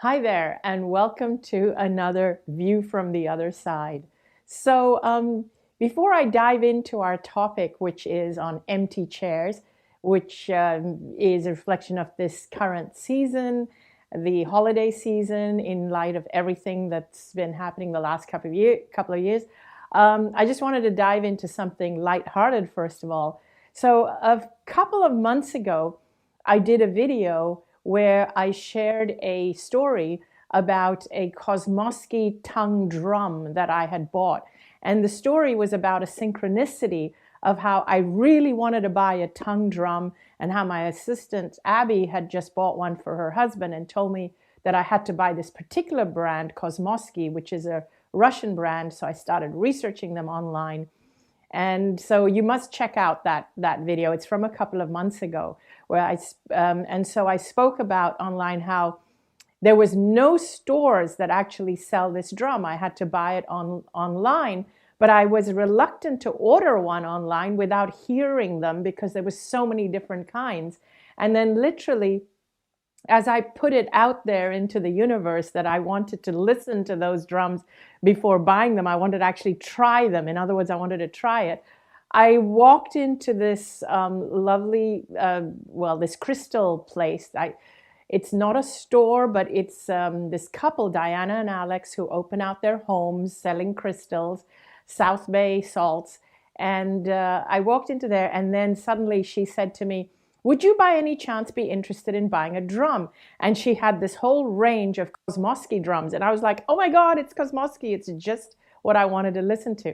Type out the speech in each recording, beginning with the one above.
Hi there, and welcome to another View from the Other Side. So, before I dive into our topic, which is on empty chairs, which is a reflection of this current season, the holiday season, in light of everything that's been happening the last couple of years, I just wanted to dive into something lighthearted first of all. So, a couple of months ago, I did a video where I shared a story about a Kosmosky tongue drum that I had bought. And the story was about a synchronicity of how I really wanted to buy a tongue drum and how my assistant Abby had just bought one for her husband and told me that I had to buy this particular brand, Kosmosky, which is a Russian brand. So I started researching them online. And so you must check out that video. It's from a couple of months ago, where and so I spoke about online how there was no stores that actually sell this drum. I had to buy it online, but I was reluctant to order one online without hearing them because there was so many different kinds. And then literally, as I put it out there into the universe that I wanted to listen to those drums before buying them, I wanted to actually try them. In other words, I wanted to try it. I walked into this lovely, this crystal place. It's not a store, but it's this couple, Diana and Alex, who open out their homes selling crystals, South Bay salts. And I walked into there, and then suddenly she said to me, would you by any chance be interested in buying a drum? And she had this whole range of Kosmosky drums. And I was like, oh my God, it's Kosmosky. It's just what I wanted to listen to.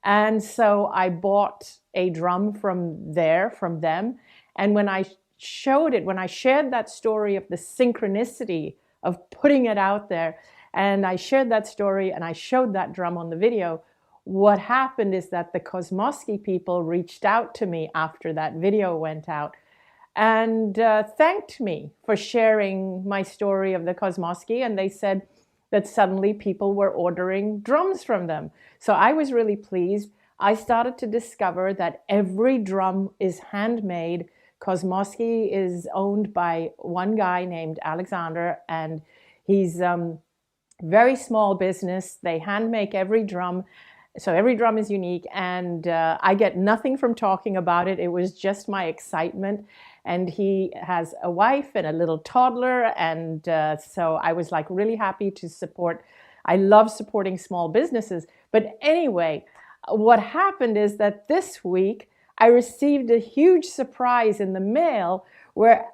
And so I bought a drum from them. And when I shared that story of the synchronicity of putting it out there, and I shared that story and I showed that drum on the video, what happened is that the Kosmosky people reached out to me after that video went out and thanked me for sharing my story of the Kosmosky. And they said that suddenly people were ordering drums from them. So I was really pleased. I started to discover that every drum is handmade. Kosmosky is owned by one guy named Alexander, and he's very small business. They hand make every drum. So every drum is unique, and I get nothing from talking about it. It was just my excitement. And he has a wife and a little toddler, and so I was like really happy to support. I love supporting small businesses. But anyway, what happened is that this week I received a huge surprise in the mail where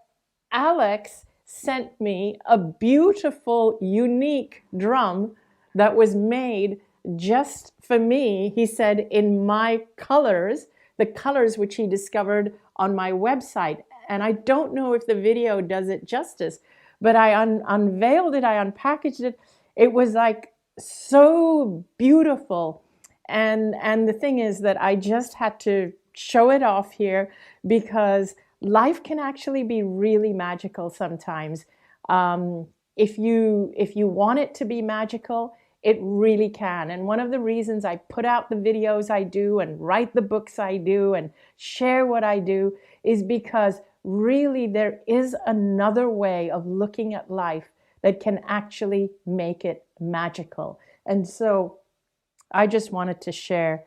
Alex sent me a beautiful, unique drum that was made just for me. He said, in my colors, the colors which he discovered on my website. And I don't know if the video does it justice, but I unveiled it, I unpackaged it. It was like so beautiful. And the thing is that I just had to show it off here because life can actually be really magical sometimes. If you want it to be magical, it really can. And one of the reasons I put out the videos I do and write the books I do and share what I do is because really there is another way of looking at life that can actually make it magical. And so I just wanted to share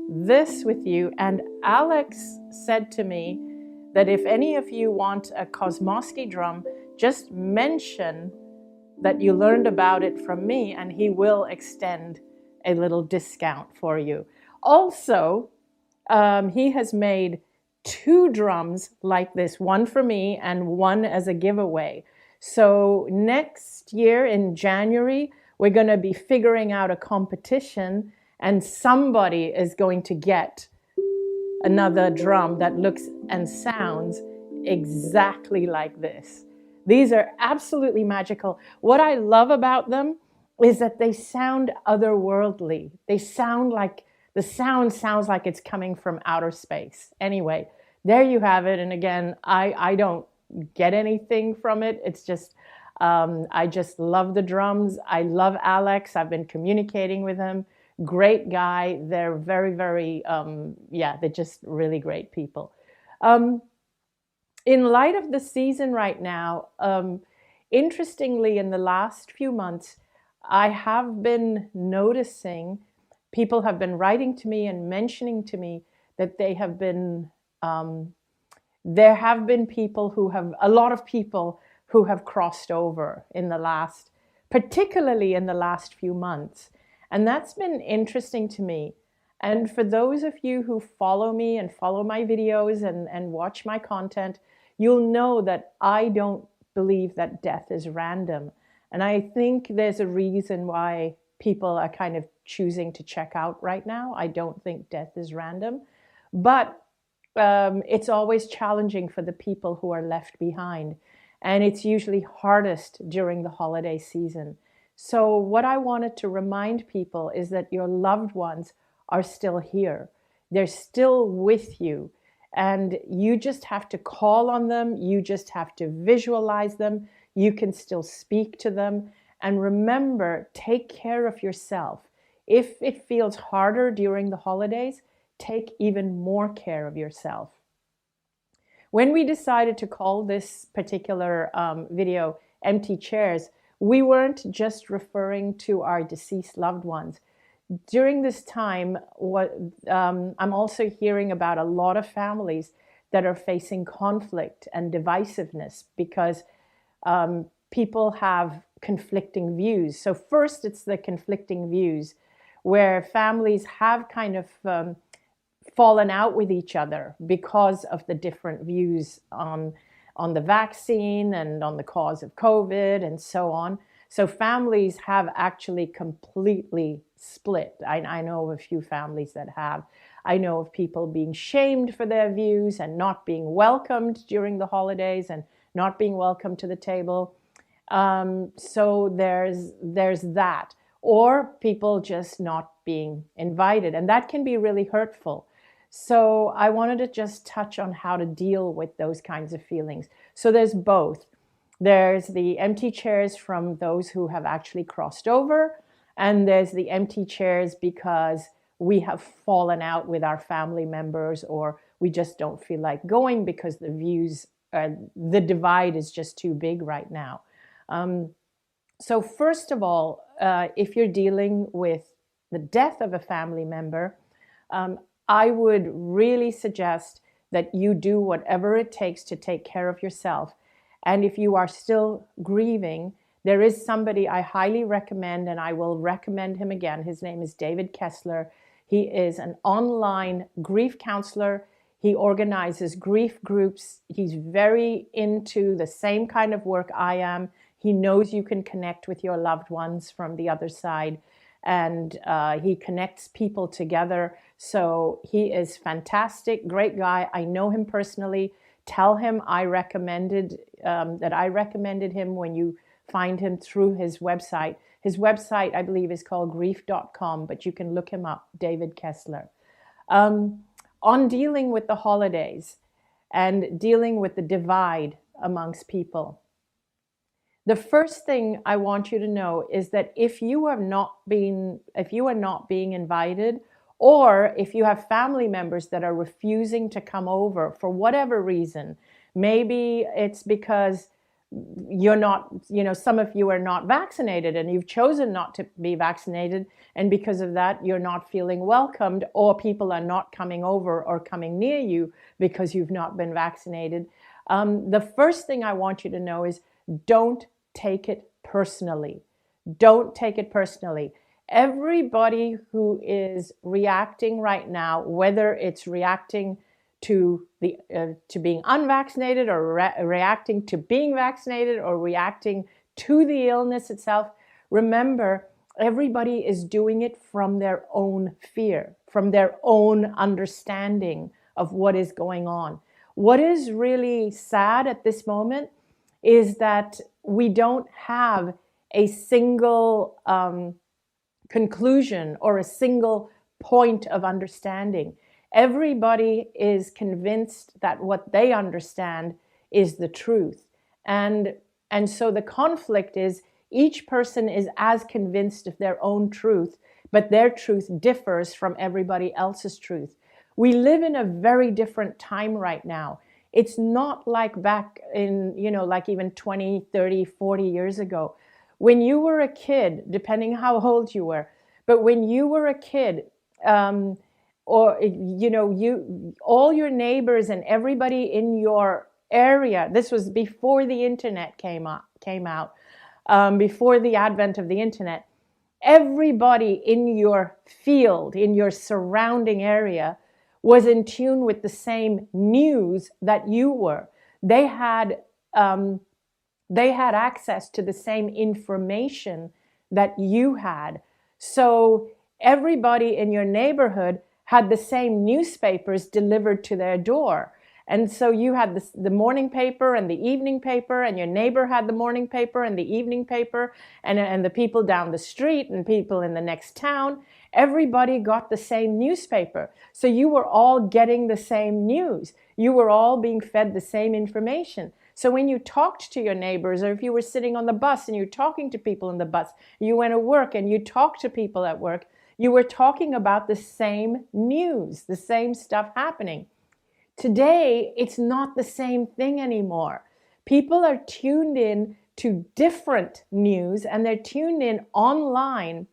this with you. And Alex said to me that if any of you want a Kosmosky drum, just mention that you learned about it from me, and he will extend a little discount for you. Also, he has made two drums like this, one for me and one as a giveaway. So next year in January, we're going to be figuring out a competition, and somebody is going to get another drum that looks and sounds exactly like this. These are absolutely magical. What I love about them is that they sound otherworldly. They sound like, the sound sounds like it's coming from outer space. Anyway, there you have it. And again, I don't get anything from it. It's just, I just love the drums. I love Alex. I've been communicating with him. Great guy. They're very, very, they're just really great people. In light of the season right now, interestingly, in the last few months, I have been noticing people have been writing to me and mentioning to me that they have been, there have been people who have, a lot of people who have crossed over in the last, particularly in the last few months. And that's been interesting to me. And for those of you who follow me and follow my videos and watch my content, you'll know that I don't believe that death is random. And I think there's a reason why people are kind of choosing to check out right now. I don't think death is random, but it's always challenging for the people who are left behind. And it's usually hardest during the holiday season. So what I wanted to remind people is that your loved ones are still here. They're still with you. And you just have to call on them. You just have to visualize them. You can still speak to them. And remember, take care of yourself. If it feels harder during the holidays, take even more care of yourself. When we decided to call this particular video Empty Chairs, we weren't just referring to our deceased loved ones. During this time, I'm also hearing about a lot of families that are facing conflict and divisiveness because people have conflicting views. So first, it's the conflicting views where families have kind of fallen out with each other because of the different views on the vaccine and on the cause of COVID and so on. So families have actually completely split. I know of a few families that have. I know of people being shamed for their views and not being welcomed during the holidays and not being welcomed to the table. So there's that. Or people just not being invited. And that can be really hurtful. So I wanted to just touch on how to deal with those kinds of feelings. So there's both. There's the empty chairs from those who have actually crossed over, and there's the empty chairs because we have fallen out with our family members or we just don't feel like going because the views, the divide is just too big right now. So first of all, if you're dealing with the death of a family member, I would really suggest that you do whatever it takes to take care of yourself. And if you are still grieving, there is somebody I highly recommend, and I will recommend him again. His name is David Kessler. He is an online grief counselor. He organizes grief groups. He's very into the same kind of work I am. He knows you can connect with your loved ones from the other side, and he connects people together. So he is fantastic, great guy. I know him personally. Tell him I recommended that I recommended him when you find him through his website. His website, I believe, is called grief.com, but you can look him up, David Kessler. On dealing with the holidays and dealing with the divide amongst people, the first thing I want you to know is that if you are not being invited, or if you have family members that are refusing to come over for whatever reason, maybe it's because you're not, some of you are not vaccinated and you've chosen not to be vaccinated, and because of that, you're not feeling welcomed, or people are not coming over or coming near you because you've not been vaccinated. The first thing I want you to know is don't take it personally. Don't take it personally. Everybody who is reacting right now, whether it's reacting to being unvaccinated or reacting to being vaccinated or reacting to the illness itself, remember, everybody is doing it from their own fear, from their own understanding of what is going on. What is really sad at this moment is that we don't have a single conclusion or a single point of understanding. Everybody is convinced that what they understand is the truth. And so the conflict is each person is as convinced of their own truth, but their truth differs from everybody else's truth. We live in a very different time right now. It's not like back in, like even 20, 30, 40 years ago. When you were a kid, depending how old you were, but when you were a kid, or all your neighbors and everybody in your area, this was before the internet came out, before the advent of the internet, everybody in your field, in your surrounding area, was in tune with the same news that you were. They had access to the same information that you had. So everybody in your neighborhood had the same newspapers delivered to their door. And so you had the morning paper and the evening paper, and your neighbor had the morning paper and the evening paper, and the people down the street and people in the next town, everybody got the same newspaper. So you were all getting the same news. You were all being fed the same information. So when you talked to your neighbors, or if you were sitting on the bus and you're talking to people in the bus, you went to work and you talked to people at work, you were talking about the same news, the same stuff happening. Today, it's not the same thing anymore. People are tuned in to different news, and they're tuned in online.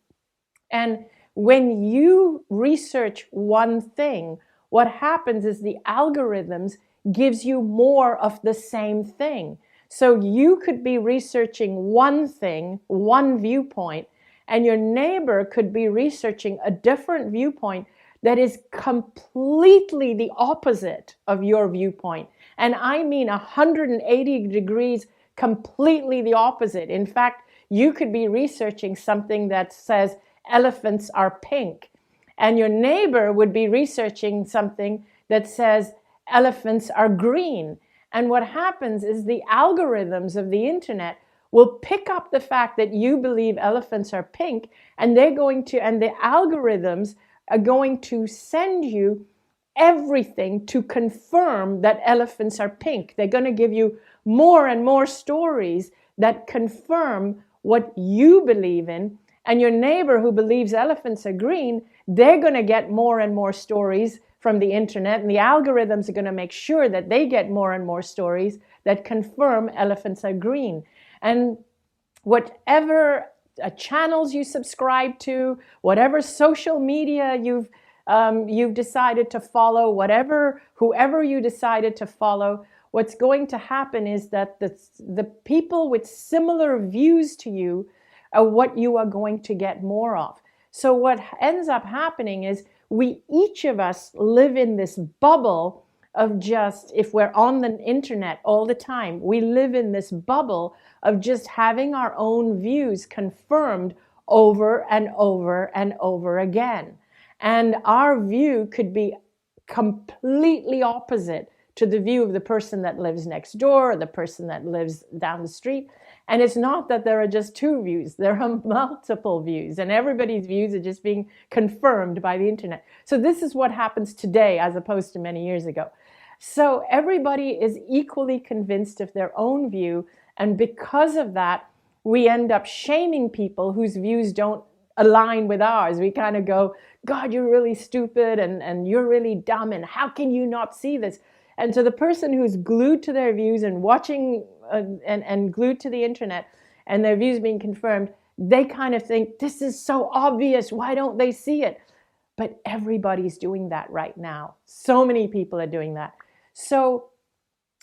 And when you research one thing, what happens is the algorithms gives you more of the same thing. So you could be researching one thing, one viewpoint, and your neighbor could be researching a different viewpoint that is completely the opposite of your viewpoint. And I mean 180 degrees completely the opposite. In fact, you could be researching something that says elephants are pink, and your neighbor would be researching something that says elephants are green. And what happens is the algorithms of the internet will pick up the fact that you believe elephants are pink, and the algorithms are going to send you everything to confirm that elephants are pink. They're going to give you more and more stories that confirm what you believe in. And your neighbor who believes elephants are green, they're going to get more and more stories from the internet, and the algorithms are going to make sure that they get more and more stories that confirm elephants are green. And whatever channels you subscribe to, whatever social media you've decided to follow, whoever you decided to follow, what's going to happen is that the people with similar views to you are what you are going to get more of. So what ends up happening is each of us live in this bubble of just, if we're on the internet all the time, we live in this bubble of just having our own views confirmed over and over and over again. And our view could be completely opposite to the view of the person that lives next door or the person that lives down the street. And it's not that there are just two views, there are multiple views, and everybody's views are just being confirmed by the internet. So this is what happens today as opposed to many years ago. So everybody is equally convinced of their own view, and because of that, we end up shaming people whose views don't align with ours. We kind of go, God, you're really stupid, and you're really dumb, and how can you not see this? And so the person who's glued to their views and watching and glued to the internet and their views being confirmed, they kind of think, this is so obvious, why don't they see it? But everybody's doing that right now. So many people are doing that. So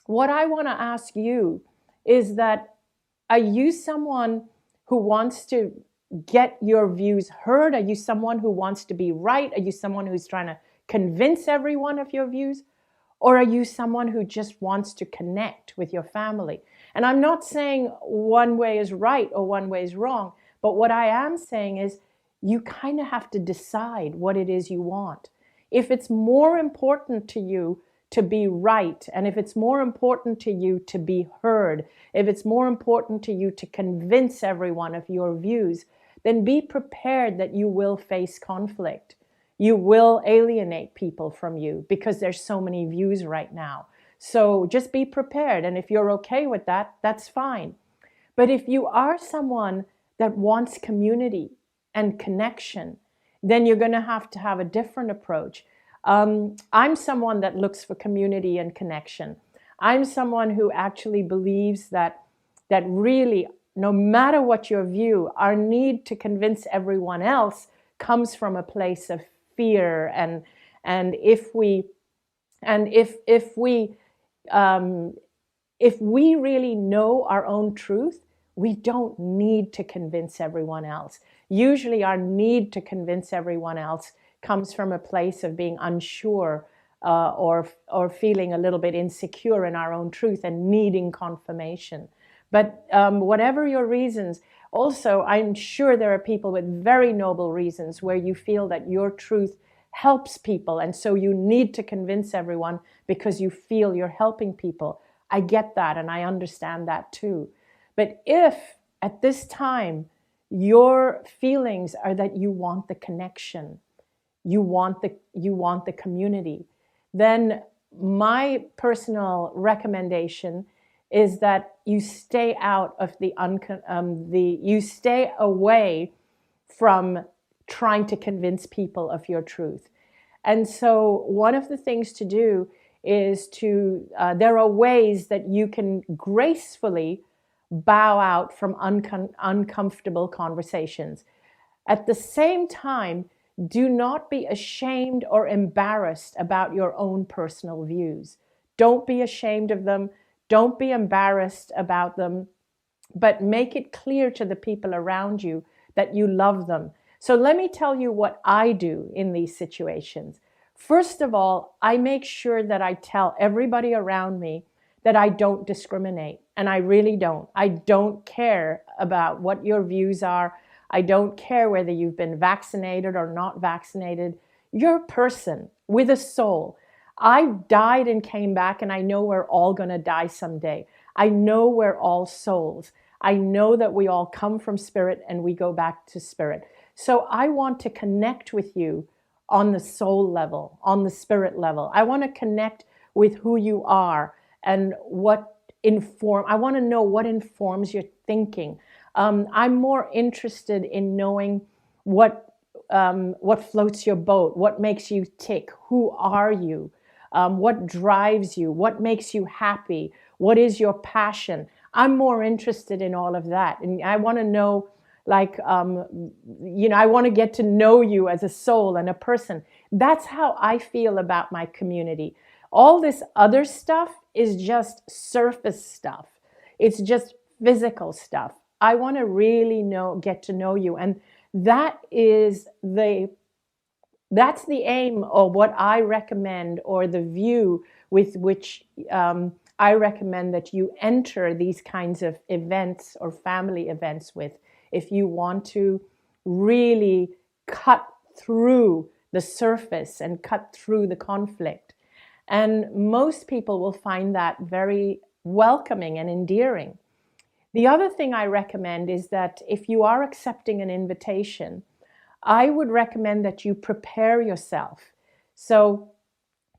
what I want to ask you is that, are you someone who wants to get your views heard? Are you someone who wants to be right? Are you someone who's trying to convince everyone of your views? Or are you someone who just wants to connect with your family? And I'm not saying one way is right or one way is wrong, but what I am saying is you kind of have to decide what it is you want. If it's more important to you to be right, and if it's more important to you to be heard, if it's more important to you to convince everyone of your views, then be prepared that you will face conflict. You will alienate people from you because there's so many views right now. So just be prepared. And if you're okay with that, that's fine. But if you are someone that wants community and connection, then you're going to have a different approach. I'm someone that looks for community and connection. I'm someone who actually believes that really, no matter what your view, our need to convince everyone else comes from a place of fear. And if we and if we really know our own truth, we don't need to convince everyone else. Usually our need to convince everyone else comes from a place of being unsure, or feeling a little bit insecure in our own truth and needing confirmation. But whatever your reasons, also, I'm sure there are people with very noble reasons where you feel that your truth helps people, and so you need to convince everyone because you feel you're helping people. I get that, and I understand that too. But if at this time your feelings are that you want the connection, you want the community, then my personal recommendation is that you stay out of you stay away from trying to convince people of your truth. And so one of the things to do is there are ways that you can gracefully bow out from uncomfortable conversations. At the same time, do not be ashamed or embarrassed about your own personal views. Don't be ashamed of them. Don't be embarrassed about them, but make it clear to the people around you that you love them. So let me tell you what I do in these situations. First of all, I make sure that I tell everybody around me that I don't discriminate, and I really don't. I don't care about what your views are. I don't care whether you've been vaccinated or not vaccinated. You're a person with a soul. I've died and came back, and I know we're all going to die someday. I know we're all souls. I know that we all come from spirit and we go back to spirit. So I want to connect with you on the soul level, on the spirit level. I want to connect with who you are and I want to know what informs your thinking. I'm more interested in knowing what floats your boat, what makes you tick, who are you, what drives you, what makes you happy, what is your passion. I'm more interested in all of that, and I want to know, I want to get to know you as a soul and a person. That's how I feel about my community. All this other stuff is just surface stuff. It's just physical stuff. I want to really get to know you. And that's the aim of what I recommend, or the view with which I recommend that you enter these kinds of events or family events with, if you want to really cut through the surface and cut through the conflict. And most people will find that very welcoming and endearing. The other thing I recommend is that if you are accepting an invitation, I would recommend that you prepare yourself. So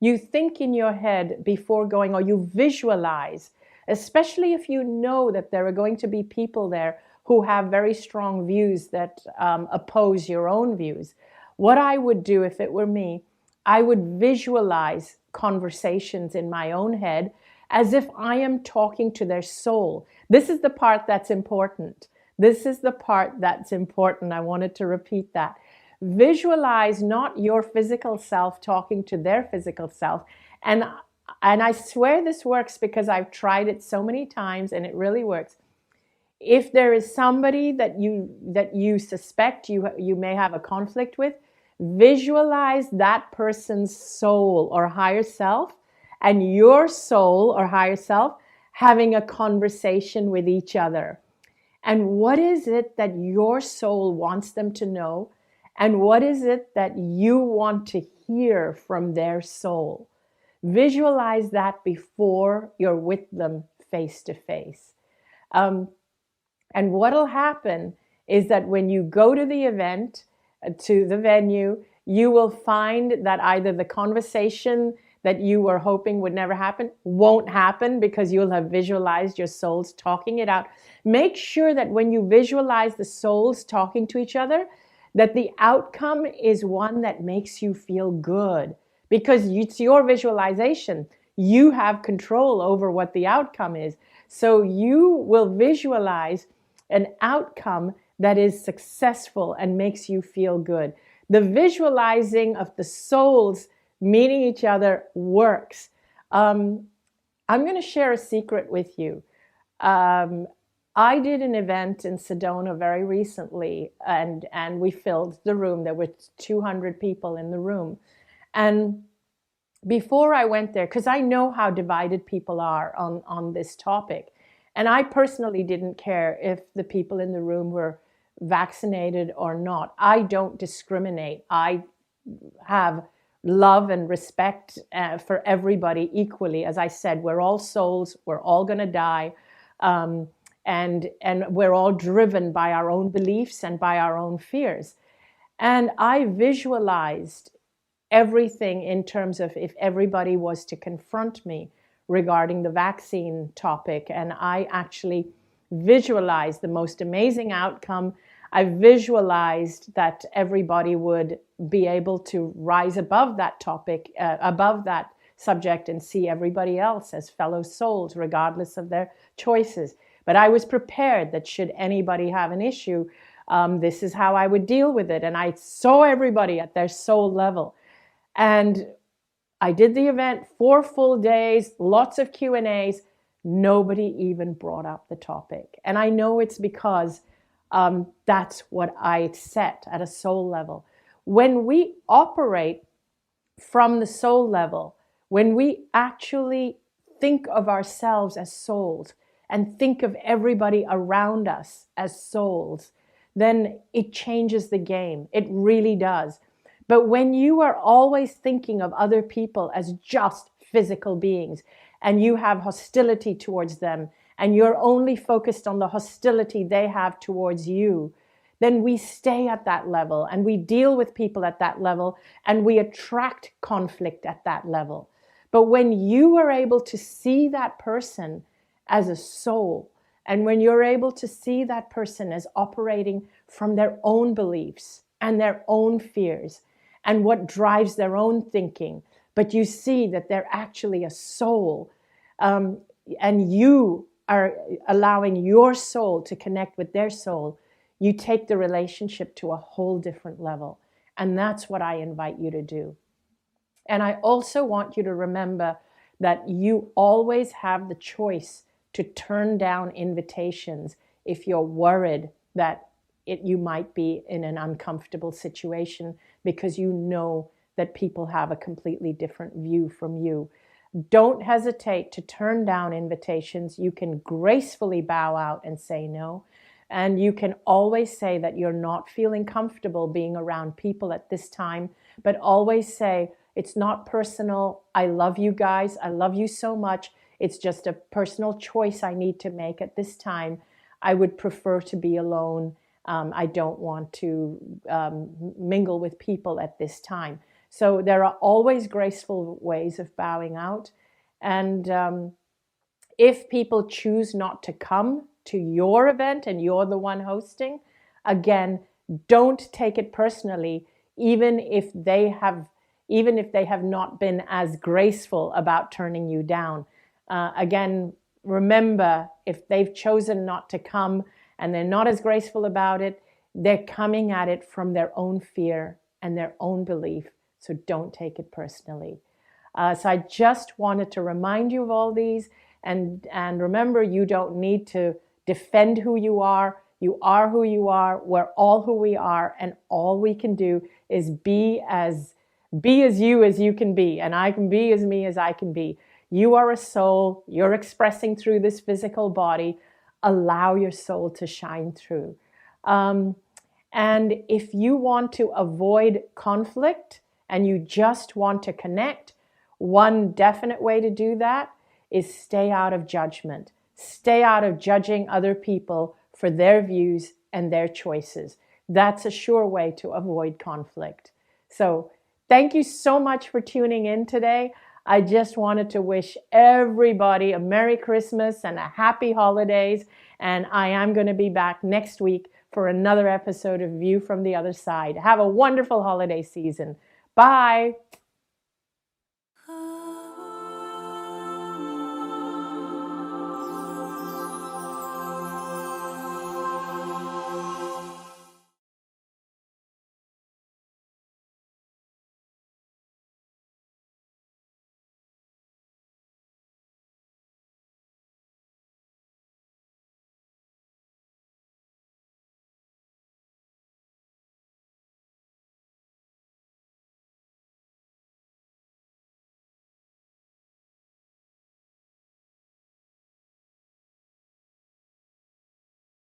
you think in your head before going, or you visualize, especially if you know that there are going to be people there who have very strong views that oppose your own views. What I would do if it were me, I would visualize conversations in my own head as if I am talking to their soul. This is the part that's important. This is the part that's important. I wanted to repeat that. Visualize not your physical self talking to their physical self. And I swear this works because I've tried it so many times and it really works. If there is somebody that you suspect you may have a conflict with, visualize that person's soul or higher self and your soul or higher self having a conversation with each other. And what is it that your soul wants them to know? And what is it that you want to hear from their soul? Visualize that before you're with them face to face. And what'll happen is that when you go to the event, to the venue, you will find that either the conversation that you were hoping would never happen won't happen because you'll have visualized your souls talking it out. Make sure that when you visualize the souls talking to each other, that the outcome is one that makes you feel good, because it's your visualization. you have control over what the outcome is. So you will visualize an outcome that is successful and makes you feel good. The visualizing of the souls meeting each other works. I'm going to share a secret with you. I did an event in Sedona very recently, and we filled the room. There were 200 people in the room. And before I went there, because I know how divided people are on this topic, and I personally didn't care if the people in the room were vaccinated or not. I don't discriminate. I have love and respect for everybody equally. As I said, we're all souls. We're all going to die. And we're all driven by our own beliefs and by our own fears. And I visualized everything in terms of if everybody was to confront me regarding the vaccine topic. And I actually visualized the most amazing outcome. I visualized that everybody would be able to rise above that topic, above that subject, and see everybody else as fellow souls, regardless of their choices. But I was prepared that should anybody have an issue, this is how I would deal with it. And I saw everybody at their soul level. And I did the event 4 full days, lots of Q&As. Nobody even brought up the topic. And I know it's because that's what I set at a soul level. When we operate from the soul level, when we actually think of ourselves as souls and think of everybody around us as souls, then it changes the game. It really does. But when you are always thinking of other people as just physical beings, and you have hostility towards them, and you're only focused on the hostility they have towards you, then we stay at that level, and we deal with people at that level, and we attract conflict at that level. But when you are able to see that person as a soul, and when you're able to see that person as operating from their own beliefs and their own fears and what drives their own thinking, but you see that they're actually a soul, and you are allowing your soul to connect with their soul, you take the relationship to a whole different level. And that's what I invite you to do. And I also want you to remember that you always have the choice to turn down invitations if you're worried that you might be in an uncomfortable situation because you know that people have a completely different view from you. Don't hesitate to turn down invitations. You can gracefully bow out and say no. And you can always say that you're not feeling comfortable being around people at this time, but always say, it's not personal. I love you guys. I love you so much. It's just a personal choice I need to make at this time. I would prefer to be alone. I don't want to mingle with people at this time. So there are always graceful ways of bowing out. And if people choose not to come to your event and you're the one hosting, again, don't take it personally, even if they have not been as graceful about turning you down. Again, remember, if they've chosen not to come and they're not as graceful about it, they're coming at it from their own fear and their own belief. So don't take it personally. So I just wanted to remind you of all these. And remember, you don't need to defend who you are. You are who you are. We're all who we are. And all we can do is be as you as you can be. And I can be as me as I can be. You are a soul. You're expressing through this physical body. Allow your soul to shine through. And if you want to avoid conflict and you just want to connect, one definite way to do that is stay out of judgment. Stay out of judging other people for their views and their choices. That's a sure way to avoid conflict. So thank you so much for tuning in today. I just wanted to wish everybody a Merry Christmas and a Happy Holidays. And I am going to be back next week for another episode of View from the Other Side. Have a wonderful holiday season. Bye.